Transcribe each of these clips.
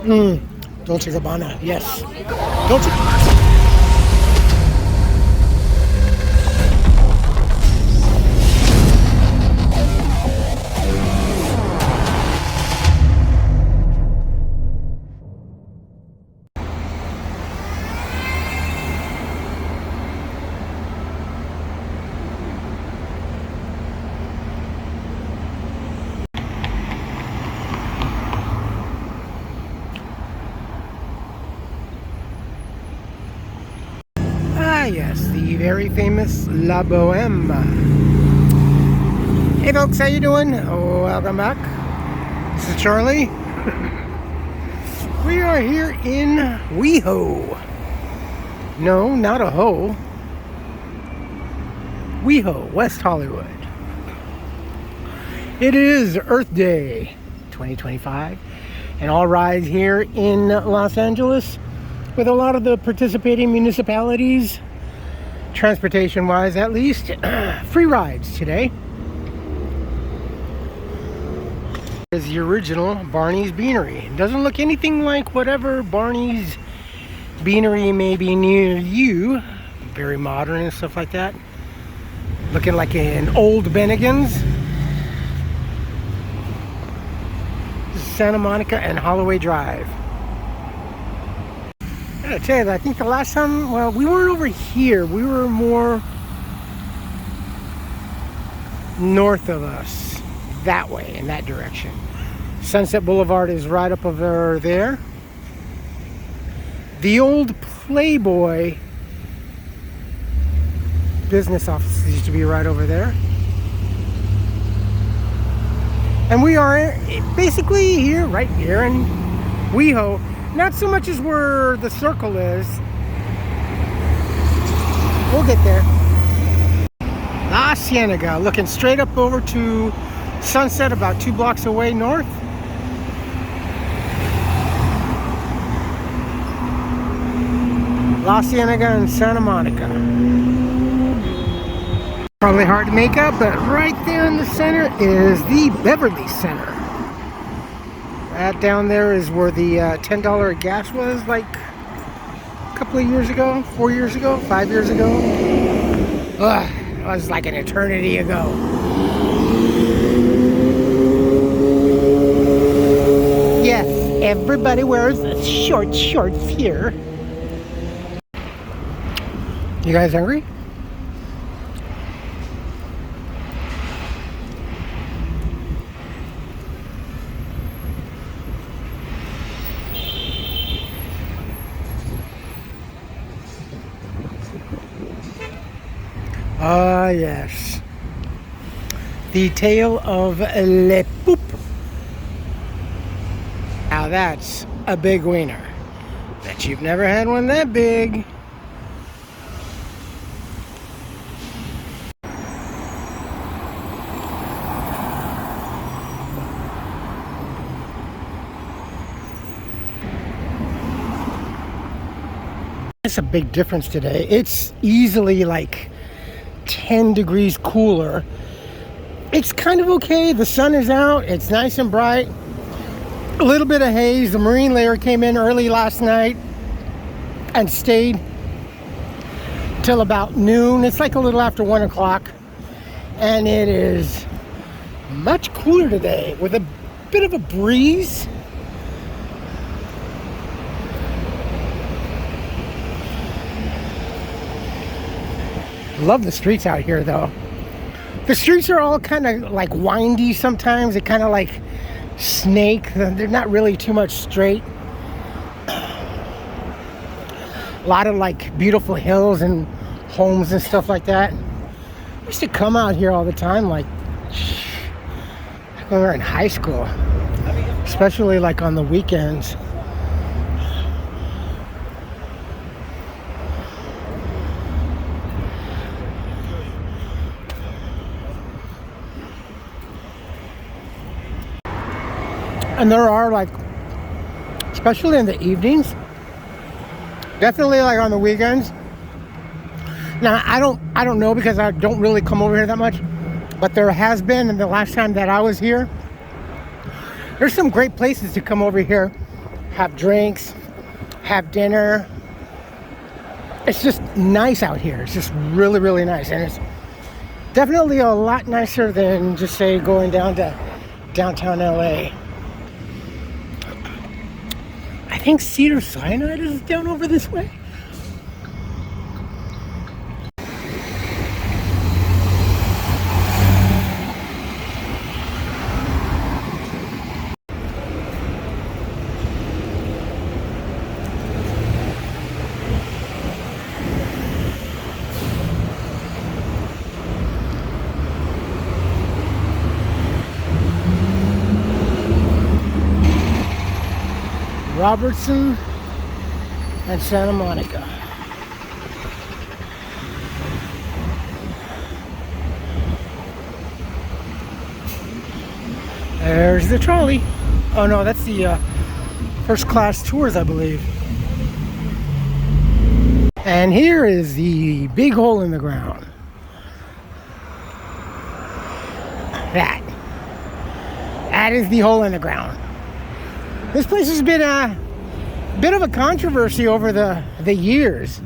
Dolce Gabbana, yes. Dolce. Yes, the very famous La Boheme. Hey folks, how you doing? Oh, welcome back. This is Charlie. We are here in WeHo. No, not a hoe. WeHo, West Hollywood. It is Earth Day 2025, and all rides here in Los Angeles with a lot of the participating municipalities, transportation wise at least, free rides today. Is the original Barney's Beanery. It doesn't look anything like whatever Barney's Beanery may be near you. Very modern and stuff like that. Looking like an old Bennigan's. This is Santa Monica and Holloway Drive. I gotta tell you that I think the last time, well, we weren't over here. We were more north of us, that way, in that direction. Sunset Boulevard is right up over there. The old Playboy business office used to be right over there. And we are basically here, right here in WeHo. Not so much as where the circle is. We'll get there. La Cienega, looking straight up over to Sunset, about 2 blocks away north. La Cienega and Santa Monica. Probably hard to make out, but right there in the center is the Beverly Center. That down there is where the $10 gas was, like a couple of years ago, 4 years ago, 5 years ago. Ugh, it was like an eternity ago. Yes, everybody wears shorts here. You guys hungry? Ah, yes. The tail of le poop. Now that's a big wiener. Bet you've never had one that big. It's a big difference today. It's easily like 10 degrees cooler. It's kind of okay. The sun is out. It's nice and bright. A little bit of haze. The marine layer came in early last night and stayed till about noon. It's like a little after 1 o'clock. And it is much cooler today with a bit of a breeze. Love the streets out here though. The streets are all kind of like windy sometimes. They kind of like snake. They're not really too much straight. A lot of like beautiful hills and homes and stuff like that. I used to come out here all the time, like when we were in high school, especially like on the weekends. And there are like, especially in the evenings, definitely like on the weekends. Now I don't know because I don't really come over here that much, but there has been, and the last time that I was here, there's some great places to come over here, have drinks, have dinner. It's just nice out here. It's just really, really nice. And it's definitely a lot nicer than just, say, going down to downtown LA. I think Cedar Sinai is down over this way. Robertson and Santa Monica. There's the trolley. Oh no, that's the first class tours, I believe. And here is the big hole in the ground. That is the hole in the ground. This place has been a bit of a controversy over the years.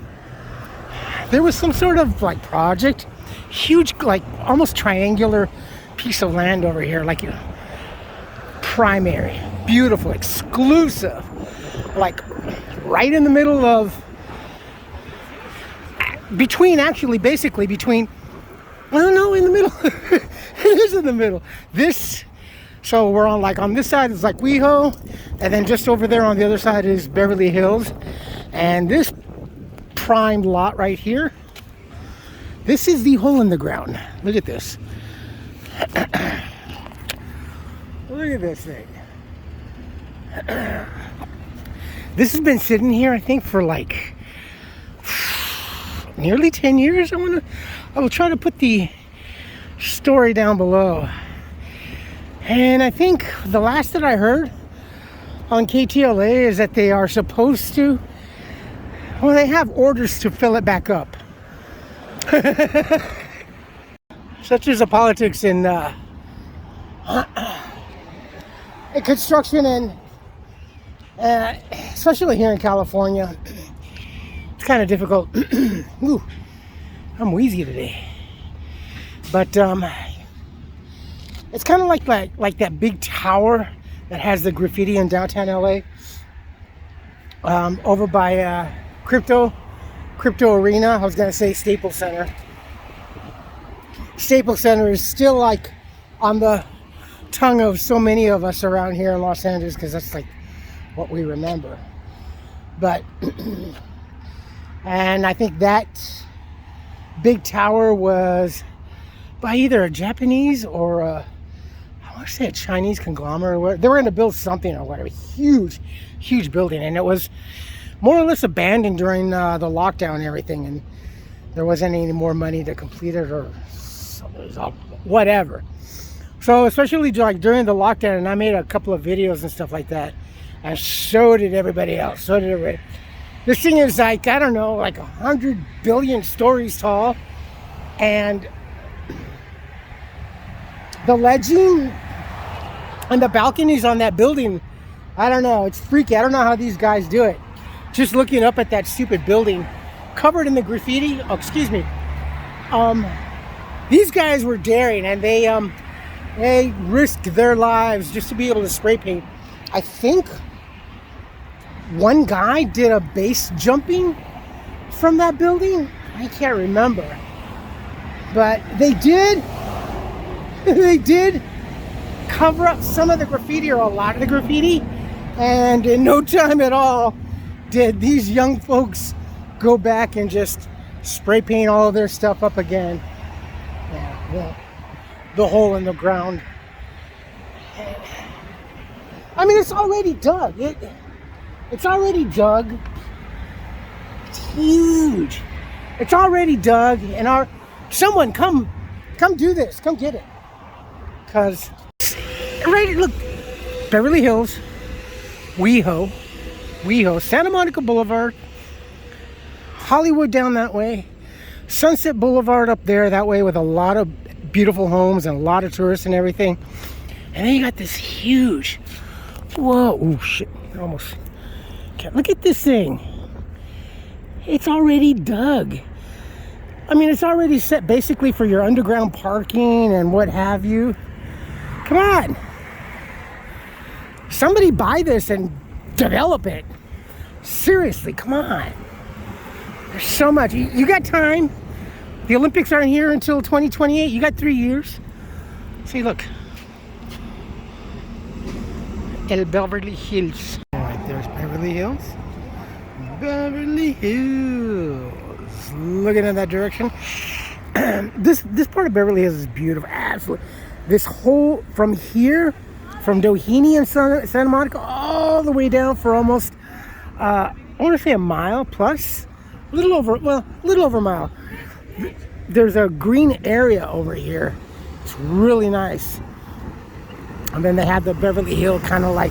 There was some sort of like project, huge, like almost triangular piece of land over here, like primary, beautiful, exclusive, like right in the middle of, basically between, I don't know, in the middle. It is in the middle. So we're on this side is like WeHo, and then just over there on the other side is Beverly Hills. And this prime lot right here, this is the hole in the ground. Look at this. Look at this thing. This has been sitting here, I think, for like nearly 10 years. I will try to put the story down below. And I think the last that I heard on KTLA is that they are supposed to, well, they have orders to fill it back up. Such is the politics in construction, and especially here in California. It's kind of difficult. Ooh, I'm wheezy today. But it's kind of like that big tower that has the graffiti in downtown LA, over by Crypto Arena. I was gonna say Staples Center. Staples Center is still like on the tongue of so many of us around here in Los Angeles, because that's like what we remember. But and I think that big tower was by either a Japanese or I want to say a Chinese conglomerate, or they were going to build something or whatever. Huge building, and it was more or less abandoned during the lockdown and everything, and there wasn't any more money to complete it, or whatever. So especially like during the lockdown, and I made a couple of videos and stuff like that, and so did everybody else. So did everybody. This thing is like, I don't know, like 100 billion stories tall, and the ledging and the balconies on that building, I don't know, it's freaky. I don't know how these guys do it. Just looking up at that stupid building covered in the graffiti. Oh, excuse me. These guys were daring, and they risked their lives just to be able to spray paint. I think one guy did a base jumping from that building. I can't remember, but they did cover up some of the graffiti, or a lot of the graffiti, and in no time at all did these young folks go back and just spray paint all of their stuff up again. Yeah, the hole in the ground. I mean, it's already dug. It's already dug. It's huge. It's already dug, and someone come do this. Come get it. Because, right, look, Beverly Hills, WeHo, Santa Monica Boulevard, Hollywood down that way, Sunset Boulevard up there that way, with a lot of beautiful homes and a lot of tourists and everything. And then you got this huge, whoa, oh shit, almost Look at this thing. It's already dug. I mean, it's already set basically for your underground parking and what have you. Come on. Somebody buy this and develop it. Seriously, come on. There's so much. You got time. The Olympics aren't here until 2028. You got 3 years. See, look. El Beverly Hills. All right, there's Beverly Hills. Beverly Hills. Looking in that direction. This part of Beverly Hills is beautiful. Absolutely. This whole, from here, from Boheme and Santa Monica, all the way down for almost, I want to say a mile plus. A little over a mile. There's a green area over here. It's really nice. And then they have the Beverly Hill kind of like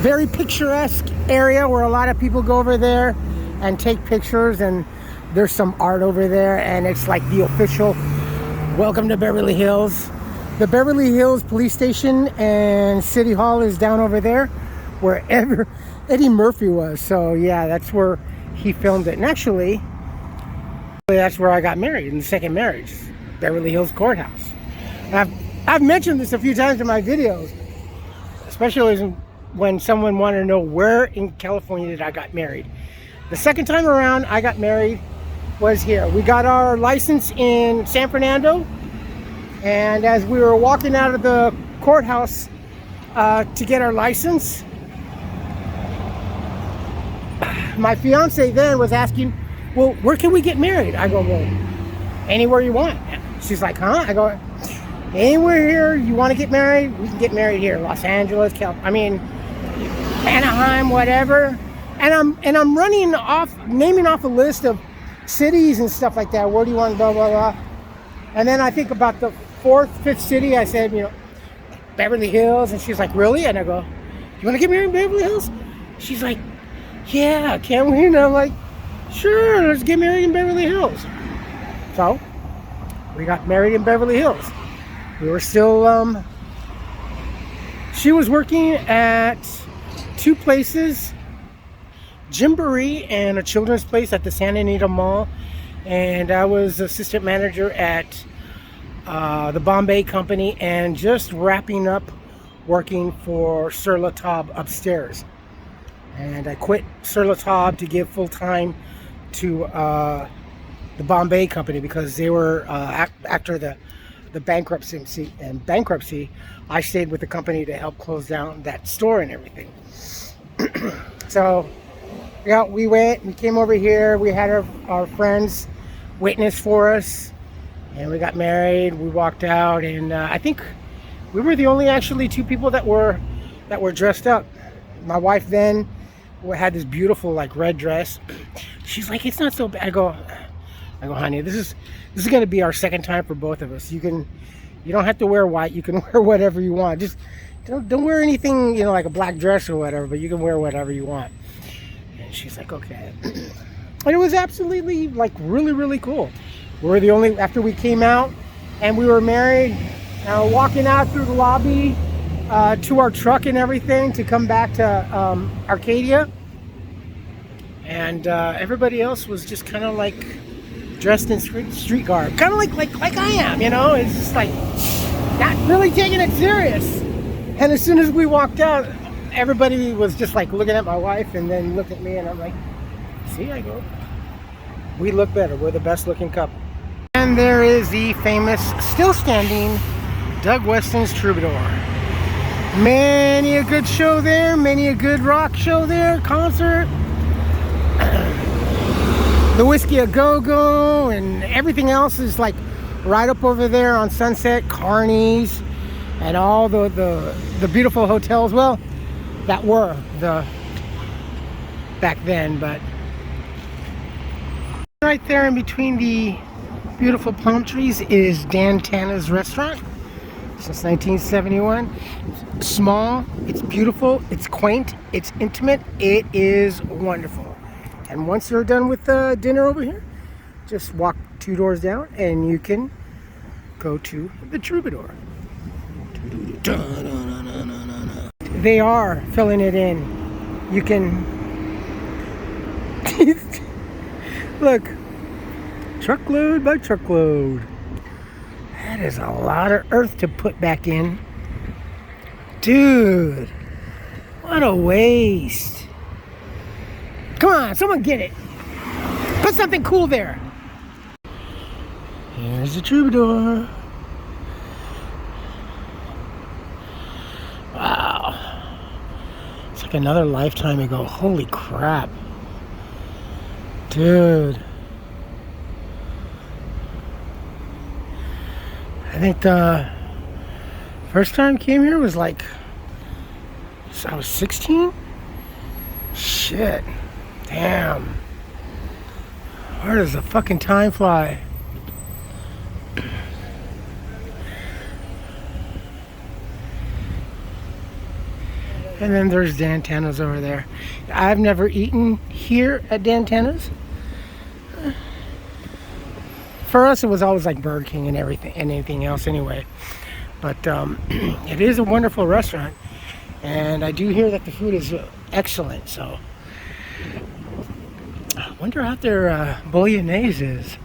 very picturesque area where a lot of people go over there and take pictures, and there's some art over there, and it's like the official welcome to Beverly Hills. The Beverly Hills Police Station and City Hall is down over there where Eddie Murphy was. So yeah, that's where he filmed it. And actually, that's where I got married in the second marriage, Beverly Hills Courthouse. I've mentioned this a few times in my videos, especially when someone wanted to know where in California did I got married. The second time around I got married was here. We got our license in San Fernando, and as we were walking out of the courthouse to get our license, my fiance then was asking, well, where can we get married? I go, well, anywhere you want. She's like, huh? I go, anywhere here you want to get married, we can get married here. Los Angeles, Anaheim, whatever. And I'm naming off a list of cities and stuff like that. Where do you want to blah, blah, blah. And then I think about the fourth, fifth city, I said, Beverly Hills. And she's like, really? And I go, you want to get married in Beverly Hills? She's like, yeah, can we? And I'm like, sure, let's get married in Beverly Hills. So we got married in Beverly Hills. We were still, she was working at two places, Gymboree and a children's place at the Santa Anita Mall. And I was assistant manager at the Bombay company and just wrapping up working for Sur La Table upstairs. And I quit Sur La Table to give full time to the Bombay company because they were, after the bankruptcy, I stayed with the company to help close down that store and everything. So yeah, we came over here, we had our friends witness for us, and we got married, we walked out, and I think we were the only actually two people that were dressed up. My wife then had this beautiful like red dress. She's like, it's not so bad. I go, honey, this is going to be our second time for both of us. You don't have to wear white. You can wear whatever you want. Just don't wear anything, like a black dress or whatever, but you can wear whatever you want. And she's like, okay. And it was absolutely like really, really cool. We were the only, after we came out and we were married, walking out through the lobby to our truck and everything to come back to Arcadia. And everybody else was just kind of like dressed in street garb, kind of like I am, it's just like not really taking it serious. And as soon as we walked out, everybody was just like looking at my wife and then looked at me, and I'm like, see, I go, we look better, we're the best looking couple. And there is the famous, still standing, Doug Weston's Troubadour. Many a good show there, many a good rock show there, concert. The Whiskey A Go-Go and everything else is like right up over there on Sunset, Carney's, and all the beautiful hotels. Well, that were back then, but right there in between the beautiful palm trees is Dan Tana's restaurant. Since 1971. It's small, it's beautiful, it's quaint, it's intimate, it is wonderful. And once you're done with dinner over here, just walk 2 doors down and you can go to the Troubadour. They are filling it in. You can Look, truckload by truckload. That is a lot of earth to put back in. Dude, what a waste. Come on, someone get it. Put something cool there. Here's the Troubadour. Wow. It's like another lifetime ago. Holy crap. Dude. I think the first time I came here was like, I was 16? Shit. Damn. Where does the fucking time fly? And then there's Dantana's over there. I've never eaten here at Dantana's. For us, it was always like Burger King and everything, and anything else anyway. But it is a wonderful restaurant, and I do hear that the food is excellent. So I wonder how their bolognese is.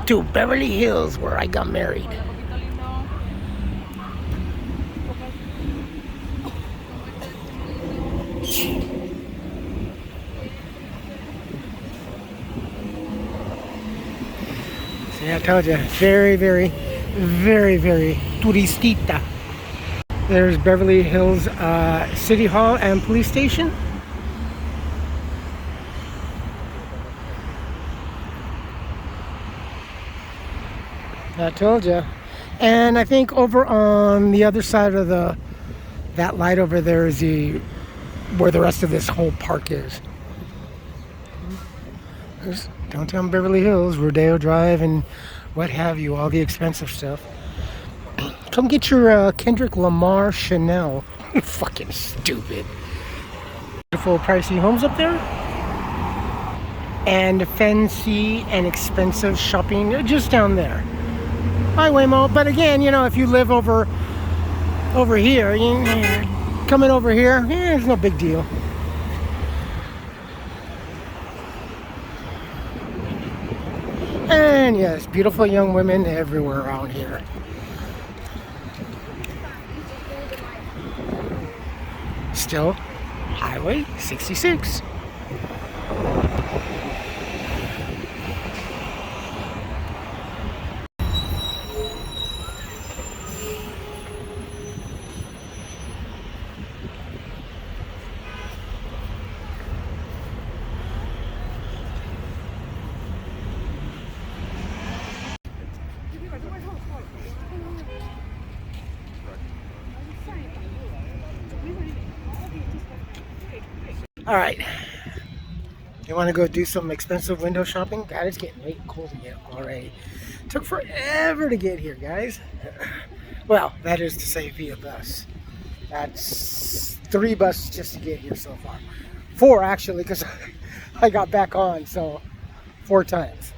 To Beverly Hills, where I got married. See, I told you, very, very, very, very turistita. There's Beverly Hills City Hall and Police Station. I told you. And I think over on the other side of that light over there is where the rest of this whole park is. There's downtown Beverly Hills, Rodeo Drive, and what have you, all the expensive stuff. Come get your Kendrick Lamar Chanel. Fucking stupid. Beautiful pricey homes up there. And fancy and expensive shopping just down there. Hi, Waymo. But again, you know, if you live over here, come coming over here, it's no big deal. And yes, beautiful young women everywhere around here. Still Highway 66. All right, you want to go do some expensive window shopping? God, it's getting late and cold again already. Took forever to get here, guys. Well, that is to say via bus. That's 3 buses just to get here so far. 4 actually, because I got back on, so 4 times.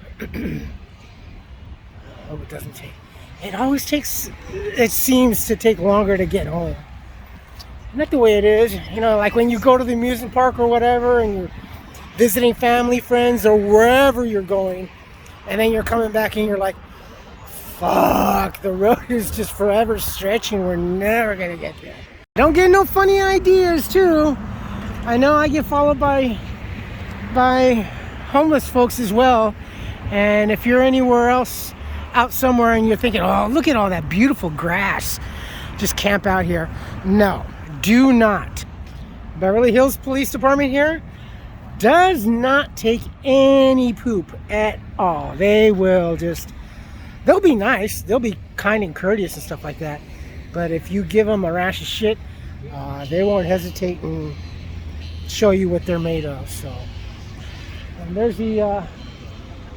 Oh, it doesn't take. It always takes, it seems to take longer to get home. Not the way it is, you know, like when you go to the amusement park or whatever and you're visiting family, friends, or wherever you're going, and then you're coming back and you're like, fuck, the road is just forever stretching, we're never gonna get there. Don't get no funny ideas too. I know I get followed by homeless folks as well, and if you're anywhere else out somewhere and you're thinking, oh, look at all that beautiful grass, just camp out here. No. Do not. Beverly Hills Police Department here does not take any poop at all. They will just, they'll be nice. They'll be kind and courteous and stuff like that. But if you give them a rash of shit, they won't hesitate and show you what they're made of. So, and there's the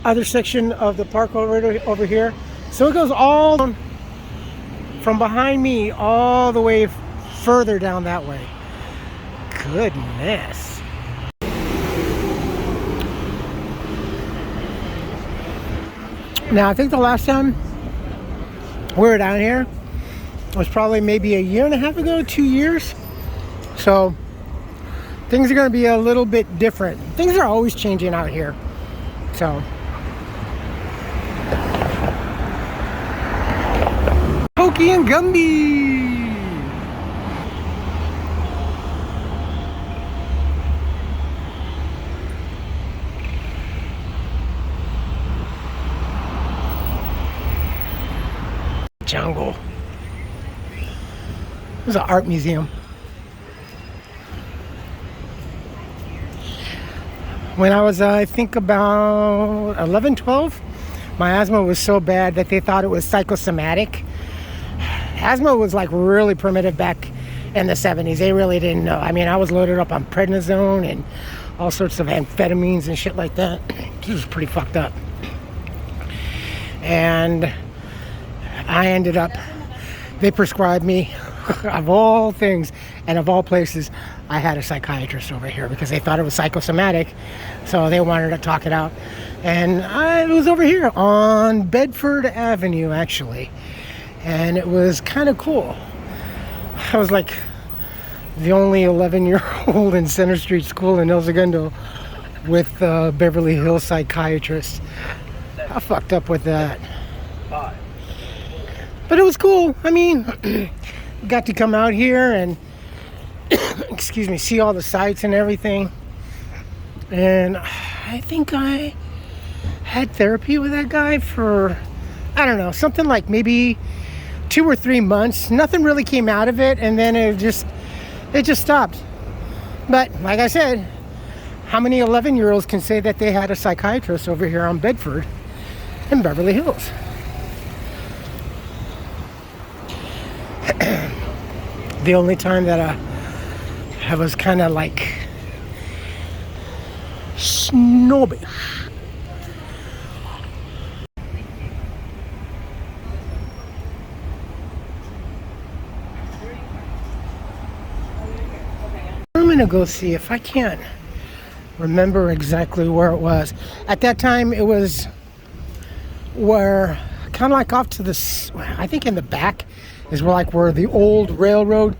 other section of the park over here. So it goes all from behind me all the way further down that way. Goodness. Now I think the last time we were down here was probably maybe a year and a half ago, 2 years. So things are going to be a little bit different. Things are always changing out here. So Pokey and Gumby. Jungle. There's an art museum. When I was, I think about 11, 12, my asthma was so bad that they thought it was psychosomatic. Asthma was like really primitive back in the 70s. They really didn't know. I mean, I was loaded up on prednisone and all sorts of amphetamines and shit like that. It was pretty fucked up. And I ended up, they prescribed me, of all things and of all places, I had a psychiatrist over here because they thought it was psychosomatic, so they wanted to talk it out. And it was over here on Bedford Avenue, actually, and it was kind of cool. I was like the only 11-year-old in Center Street School in El Segundo with a Beverly Hills psychiatrist. I fucked up with that. But it was cool. I mean, got to come out here and, excuse me, see all the sights and everything. And I think I had therapy with that guy for, I don't know, something like maybe 2 or 3 months. Nothing really came out of it, and then it just stopped. But like I said, how many 11-year-olds can say that they had a psychiatrist over here on Bedford in Beverly Hills? The only time that I was kind of like snobbish. I'm gonna go see if I can't remember exactly where it was. At that time, it was where kind of like off to the, I think in the back is where the old railroad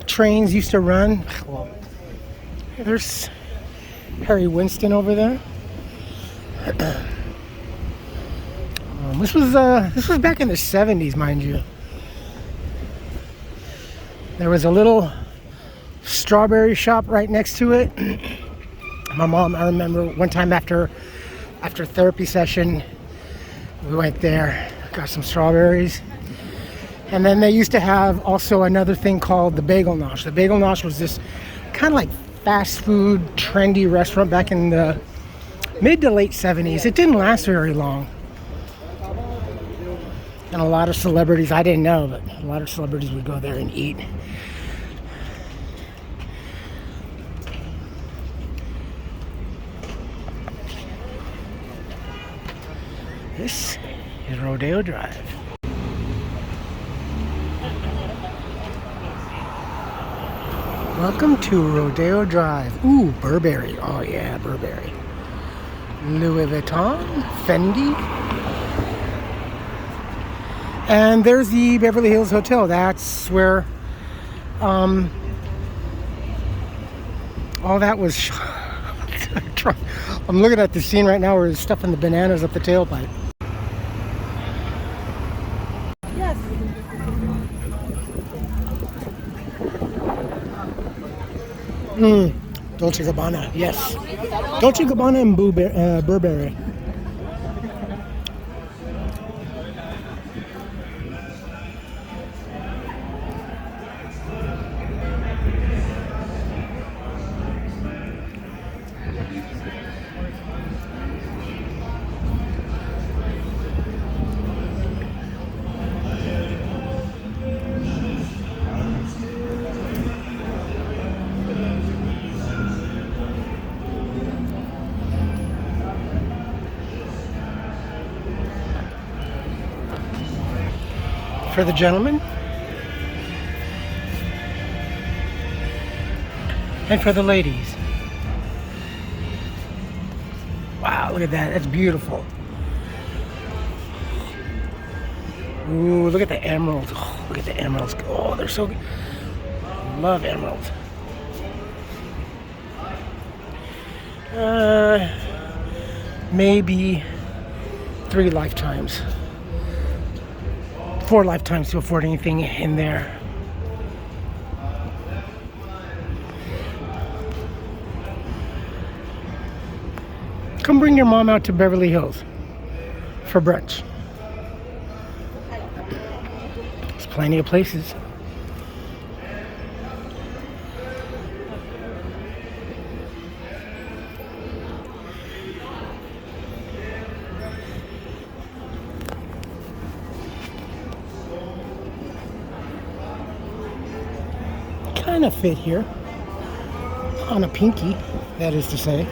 trains used to run. Well, there's Harry Winston over there. This was back in the 70s, mind you. There was a little strawberry shop right next to it. My mom, I remember one time after therapy session, we went there, got some strawberries. And then they used to have also another thing called the Bagel Nosh. The Bagel Nosh was this kind of like fast food, trendy restaurant back in the mid to late 70s. It didn't last very long. And a lot of celebrities, I didn't know, but a lot of celebrities would go there and eat. This is Rodeo Drive. Welcome to Rodeo Drive. Ooh, Burberry. Oh yeah, Burberry. Louis Vuitton, Fendi. And there's the Beverly Hills Hotel. That's where all that was shot. I'm looking at the scene right now where he's stuffing the bananas up the tailpipe. Yes. Dolce Gabbana, yes. Dolce Gabbana and Burberry. For the gentlemen and for the ladies. Wow, look at that. That's beautiful. Ooh, look at the emeralds. Oh, look at the emeralds. Oh, they're so good. Love emeralds. Maybe 3 lifetimes. 4 lifetimes to afford anything in there. Come bring your mom out to Beverly Hills for brunch. There's plenty of places. Kind of fit here on a pinky, that is to say.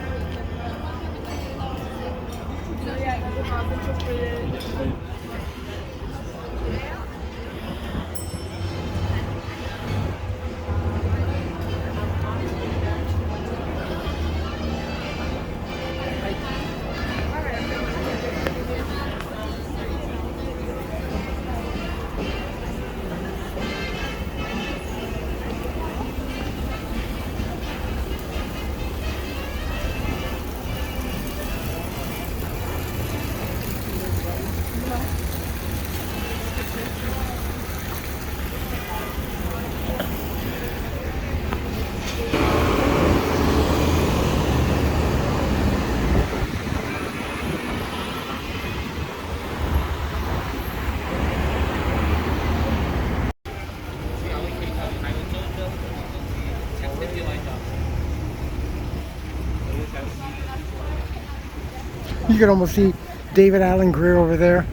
You can almost see David Allen Greer over there.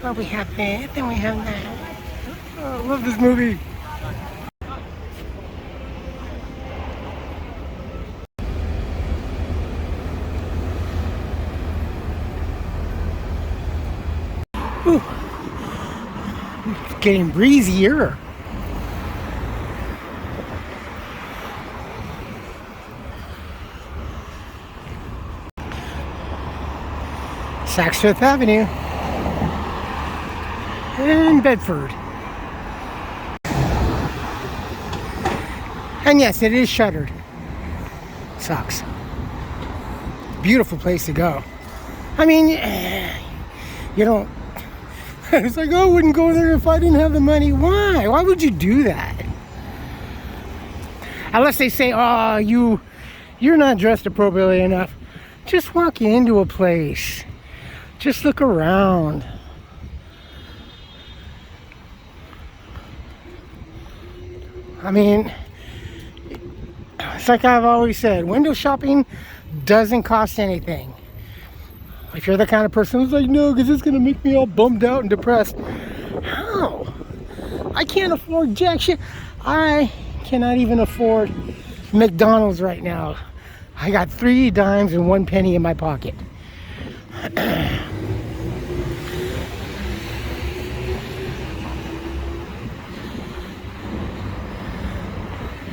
Well, we have that, then we have that. Oh, I love this movie. Ooh. It's getting breezier. Saks Fifth Avenue. in Bedford. And yes, it is shuttered. Sucks. Beautiful place to go. I mean, you don't... It's like, oh, I wouldn't go there if I didn't have the money. Why? Why would you do that? Unless they say, oh, you're not dressed appropriately enough. Just walk into a place. Just look around. I mean, it's like I've always said, window shopping doesn't cost anything. If you're the kind of person who's like, no, because it's going to make me all bummed out and depressed. How? I can't afford jack shit. I cannot even afford McDonald's right now. I got 3 dimes and 1 penny in my pocket.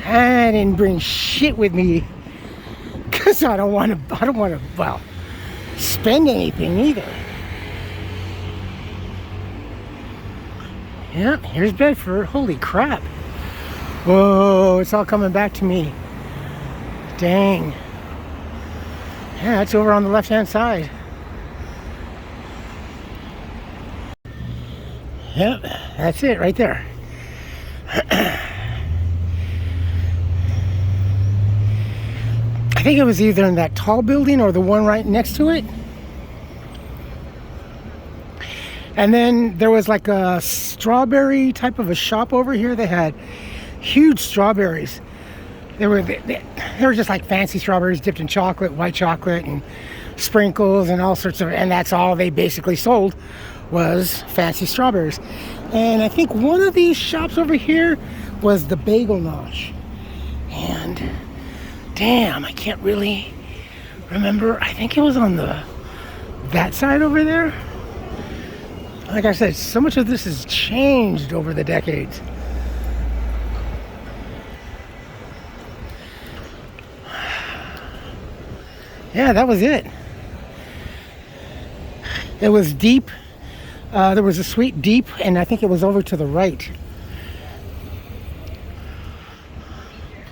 I didn't bring shit with me because I don't want to, well, spend anything either. Yeah, here's Bedford. Holy crap. Whoa, it's all coming back to me. Dang. Yeah, it's over on the left-hand side. Yep, that's it right there. I think it was either in that tall building or the one right next to it. And then there was like a strawberry type of a shop over here. They had huge strawberries. They were just like fancy strawberries dipped in chocolate, white chocolate, and sprinkles and all sorts of, and that's all they basically sold was fancy strawberries. And I think one of these shops over here was the Bagel Nosh. And damn, I can't really remember. I think it was on that side over there. Like I said, so much of this has changed over the decades. Yeah, that was it. It was deep. There was a suite deep, and I think it was over to the right.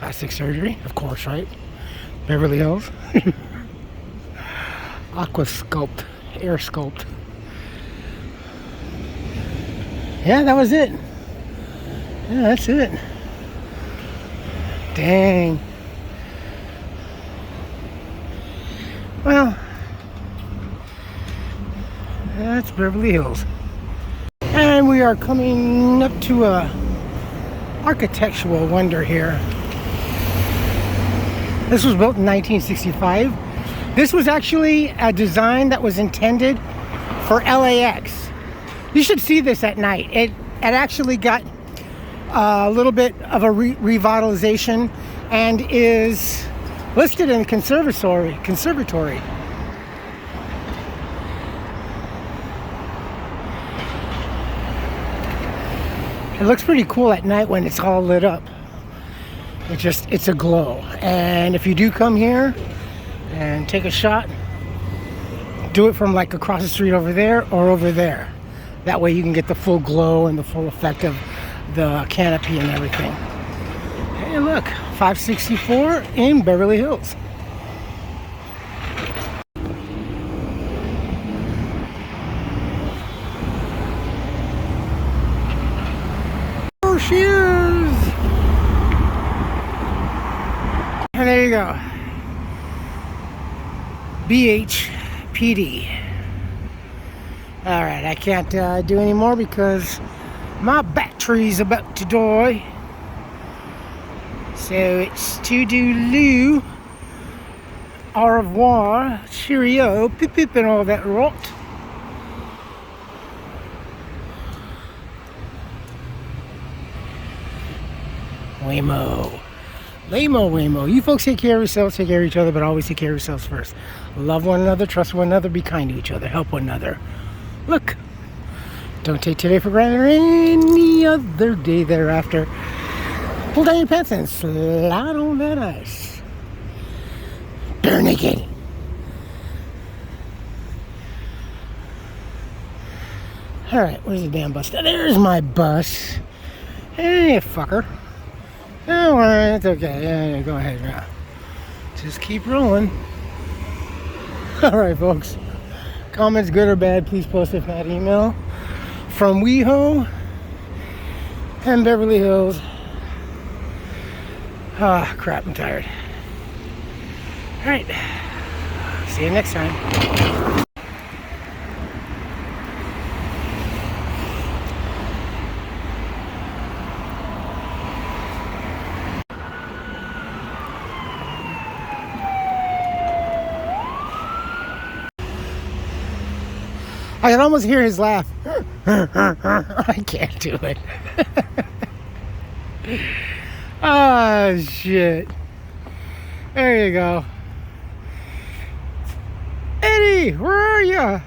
Plastic surgery, of course, right? Beverly Hills. Aqua Sculpt, Air Sculpt. Yeah, that was it. Yeah, that's it. Dang. Well, that's Beverly Hills. And we are coming up to a architectural wonder here. This was built in 1965. This was actually a design that was intended for LAX. You should see this at night. It actually got a little bit of a revitalization and is listed in the conservatory. It looks pretty cool at night when it's all lit up. It's a glow. And if you do come here and take a shot, do it from like across the street over there or over there. That way you can get the full glow and the full effect of the canopy and everything. Hey, look, 564 in Beverly Hills. There she is. And there you go. BHPD. All right, I can't do any more because my battery's about to die. So it's toodaloo, au revoir, cheerio, pip pip and all that rot. Waymo. Lamo, waymo. You folks take care of yourselves, take care of each other, but always take care of yourselves first. Love one another, trust one another, be kind to each other, help one another. Look, don't take today for granted or any other day thereafter. Pull down your pants and slide on that ice. Bare naked. Alright, where's the damn bus? There's my bus. Hey, fucker. Don't worry, it's okay. Yeah, go ahead now. Just keep rolling. Alright, folks. Comments, good or bad, please post if not email. From WeHo and Beverly Hills. Ah, crap, I'm tired. Alright. See you next time. I can almost hear his laugh. I can't do it. Ah, shit. There you go. Eddie, where are you?